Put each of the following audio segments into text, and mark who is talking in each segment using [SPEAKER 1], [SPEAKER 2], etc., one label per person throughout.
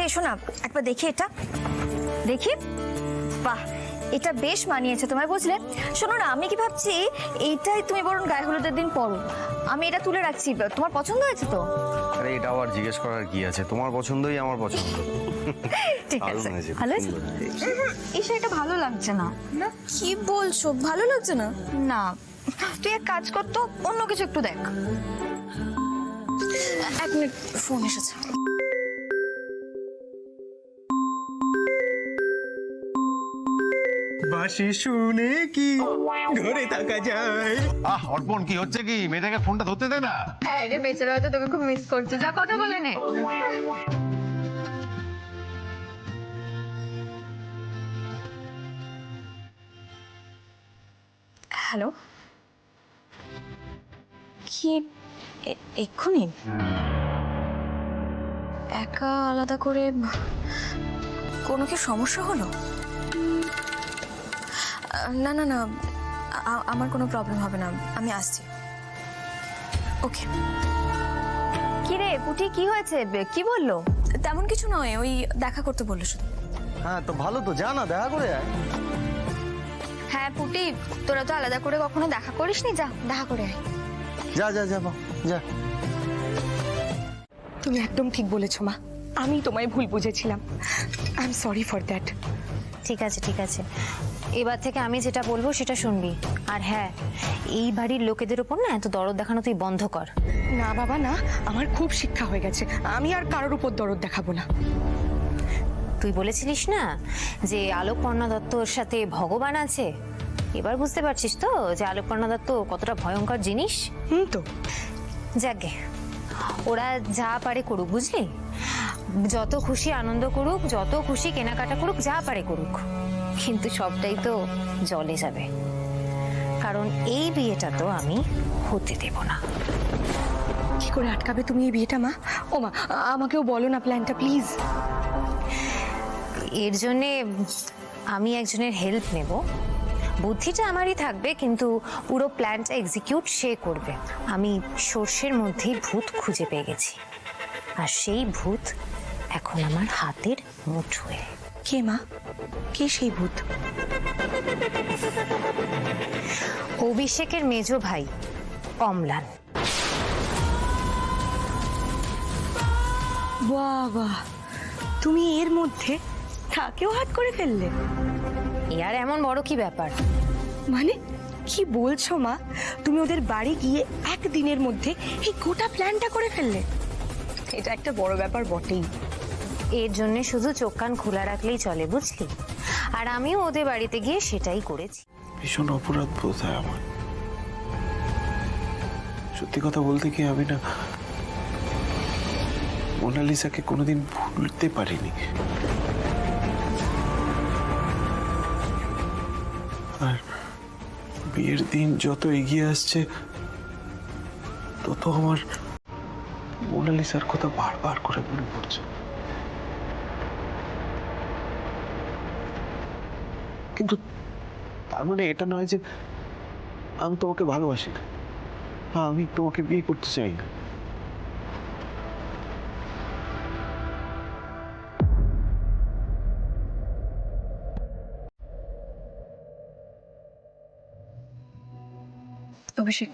[SPEAKER 1] এসো না, একবার দেখি এটা, দেখি। বাহ, এটা বেশ মানিয়েছে তোমায়, বুঝলে? শোনো না, আমি কি ভাবছি এইটাই তুমি বরং গায়ে হলুদের দিন পরো। আমি এটা তুলে রাখছি, তোমার পছন্দ হয়েছে তো?
[SPEAKER 2] আরে এটা আবার জিজ্ঞেস করার কি আছে, তোমার পছন্দই আমার পছন্দ।
[SPEAKER 1] ঠিক আছে, ভালো আছে।
[SPEAKER 3] এই শাড়িটা ভালো লাগছে না।
[SPEAKER 1] না, কি বলছো, ভালো লাগছে না? না, তুই এক কাজ কর তো, অন্য কিছু একটু দেখ। এক মিনিট, ফোন এসেছে।
[SPEAKER 4] বাসি শুনে কি ঘরে থাকা যায়?
[SPEAKER 5] অর্পণ, কি হচ্ছে কি? মেয়েটাকে ফোনটা ধরতে দে না।
[SPEAKER 3] আরে বেচারা হয়তো তোকে খুব মিস করছে, যা কথা বলে নে।
[SPEAKER 1] হ্যালো, কি এক্ষুনি একা আলাদা করে কোনো কি সমস্যা হলো? না না না, আমার কোনো প্রবলেম হবে না, আমি আসছি। ওকে। কি রে পুটি, কি হয়েছে? কি বললো? তেমন কিছু নয়, ওই দেখা করতে বললো শুধু।
[SPEAKER 2] হ্যাঁ তো ভালো, তো যা না দেখা করে আয়।
[SPEAKER 1] হ্যাঁ পুটি, তোরা তো আলাদা করে কখনো দেখা করিসনি, যা দেখা করে আয়।
[SPEAKER 2] যা যা যা যা।
[SPEAKER 6] তুমি একদম ঠিক বলেছো মা, আমি তোমায় ভুল বুঝেছিলাম। I am sorry for that.
[SPEAKER 7] ঠিক আছে ঠিক আছে, এবার থেকে আমি যেটা বলবো সেটা শুনবি। আর হ্যাঁ, এই বাড়ির লোকেদের ওপর না এত দরদ দেখানো তুই বন্ধ কর।
[SPEAKER 6] না বাবা না, আমার খুব শিক্ষা হয়ে গেছে, আমি আর কারোর উপর দরদ দেখাবো না।
[SPEAKER 7] তুই বলেছিলিস না যে আলোকপর্ণা দত্তর সাথে ভগবান আছে, এবার বুঝতে পারছিস তো যে আলোকপর্ণা দত্ত কতটা ভয়ঙ্কর জিনিস?
[SPEAKER 6] তো
[SPEAKER 7] যাকে ওরা যা পারে করুক, বুঝলি? যত খুশি আনন্দ করুক, যত খুশি কেনাকাটা করুক, যা পারে করুক, কিন্তু সবটাই তো জলে যাবে, কারণ এই বিয়েটা তো আমি হতে দেব না।
[SPEAKER 6] কি করে আটকাবে তুমি এই বিয়েটা মা? ও মা, আমাকেও বলো না প্ল্যানটা প্লিজ।
[SPEAKER 7] এর জন্যে আমি একজনের হেল্প নেব, বুদ্ধিটা আমারই থাকবে কিন্তু পুরো প্ল্যানটা এক্সিকিউট সে করবে। আমি সর্ষের মধ্যেই ভূত খুঁজে পেয়ে গেছি, আর সেই ভূত এখন আমার হাতের মুঠোয়।
[SPEAKER 6] কে মা, কে সেই ভূত?
[SPEAKER 7] অভিষেকের মেজো ভাই অম্লান।
[SPEAKER 6] বাবা, তুমি এর মধ্যে তাকেও হাত করে ফেললে?
[SPEAKER 7] এ আর এমন বড় কি ব্যাপার?
[SPEAKER 6] মানে কি বলছো মা, তুমি ওদের বাড়ি গিয়ে একদিনের মধ্যে এই গোটা প্ল্যানটা করে ফেললে? এটা একটা বড় ব্যাপার বটেই।
[SPEAKER 7] এর জন্য শুধু চোখ কান খোলা রাখলেই চলে, বুঝলি? আর আমিও ওদের বাড়িতে গিয়ে সেটাই করেছি।
[SPEAKER 4] ভীষণ অপরাধ বোধ হয় আমার। সত্যি কথা বলতে কি, আমি না মোনালিসাকে কোনোদিন ভুলতে পারিনি। আর বিয়ের দিন যত এগিয়ে আসছে তত আমার মোনালিসার কথা বারবার করে মনে পড়ছে। কিন্তু তার মানে এটা নয় যে আমি তোমাকে ভালোবাসি না, আমি তোমাকে বিয়ে করতে চাই না।
[SPEAKER 6] অভিষেক,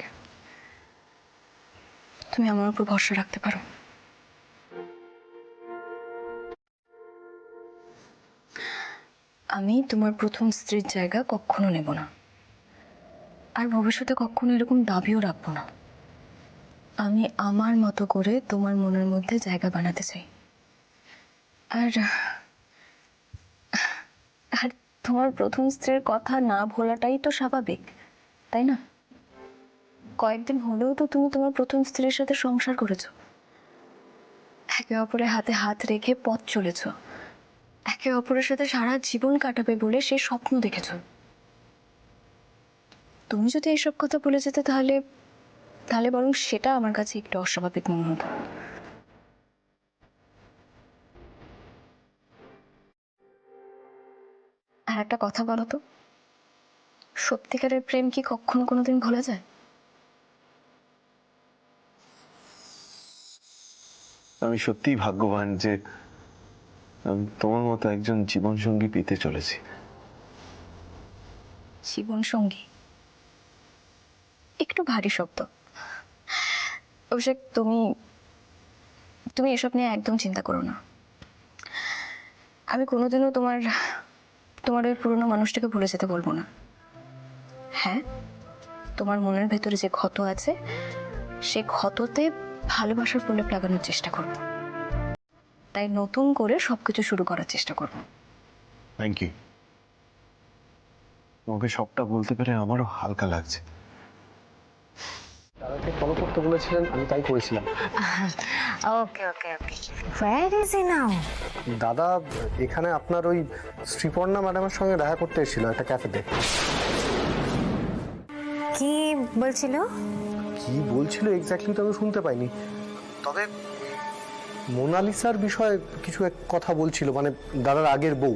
[SPEAKER 6] তুমি আমার উপর ভরসা রাখতে পারো। আমি তোমার প্রথম স্ত্রীর জায়গা কখনো নেব না, আর ভবিষ্যতে কখনো এরকম দাবিও রাখবো না। আমি আমার মতো করে তোমার মনের মধ্যে জায়গা বানাতে চাই। আর আর তোমার প্রথম স্ত্রীর কথা না ভোলাটাই তো স্বাভাবিক, তাই না? কয়েকদিন হলেও তো তুমি তোমার প্রথম স্ত্রীর সাথে সংসার করেছো, একে অপরের হাতে হাত রেখে পথ চলেছো, একে অপরের সাথে সারা জীবন কাটাবে বলে সে স্বপ্ন দেখেছো। তুমি যদি এইসব কথা বলে যেতে তাহলে তাহলে বরং সেটা আমার কাছে একটু অস্বাভাবিক মনে হতো। আর একটা কথা বলো তো, সত্যিকারের প্রেম কি কখনো কোনোদিন ভোলা যায়?
[SPEAKER 4] আমি সত্যিই ভাগ্যবান যে আমি তোমার মতো একজন জীবনসঙ্গী পেতে চলেছি।
[SPEAKER 6] জীবন সঙ্গী একটু ভারী শব্দ। অভিষেক, তুমি তুমি এসব নিয়ে একদম চিন্তা করো না। আমি কোনোদিনও তোমার ওই পুরনো মানুষটাকে ভুলে যেতে বলবো না। হ্যাঁ, তোমার মনের ভেতরে যে ক্ষত আছে সে ক্ষততে ভালোবাসার প্রলেপ লাগানোর চেষ্টা করবো। তাই নতুন করে সবকিছু শুরু করার চেষ্টা করবো।
[SPEAKER 4] Thank you. তোমাকে সবটা বলতে পেরে আমারও হালকা লাগছে।
[SPEAKER 8] দাদাকে ফলো করতে বলেছিলেন, আমি তাই করেছিলাম।
[SPEAKER 7] ওকে ওকে ওকে, হোয়ার ইজ হি নাও?
[SPEAKER 8] দাদা এখানে আপনার ওই শ্রীপর্ণা ম্যাডামের সঙ্গে দেখা করতে এসেছিল একটা ক্যাফেতে।
[SPEAKER 7] কি বলছিল?
[SPEAKER 8] কি বলছিল এক্স্যাক্টলি তো আমি শুনতে পাইনি, তবে মোনালিসার বিষয়ে কিছু এক কথা বলছিল, মানে দাদার আগের বউ,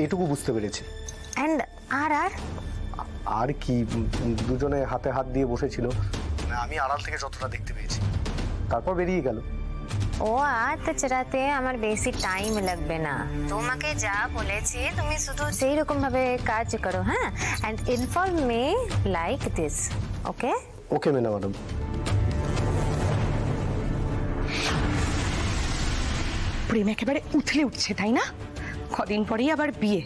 [SPEAKER 8] এটুকু বুঝতে পেরেছি।
[SPEAKER 7] এন্ড আর
[SPEAKER 8] আর কি, দুজনে হাতে হাত দিয়ে বসেছিল, মানে আমি আড়াল থেকে যতটা দেখতে পেয়েছি, তারপর বেরিয়ে গেল।
[SPEAKER 7] ও আত চড়াতে আমার বেশি টাইম লাগবে না। তোমাকে যা বলেছি তুমি শুধু সেই রকম ভাবে কাজ করো, হ্যাঁ? And inform me like this, okay?
[SPEAKER 8] Okay Meena madam.
[SPEAKER 9] প্রেম একেবারে উথলে উঠছে, তাই না? কদিন পরেই আবার বিয়ে,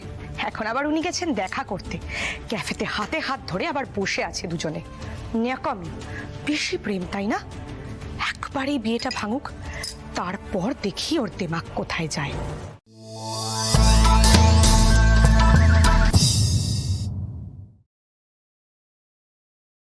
[SPEAKER 9] এখন আবার উনি গেছেন দেখা করতে। ক্যাফেতে হাতে হাত ধরে আবার বসে আছে দুজনে। ন্যাকামি, বেশি প্রেম, তাই না? একবারই বিয়েটা ভাঙুক, তারপর দেখি ওর দিমাগ কোথায় যায়।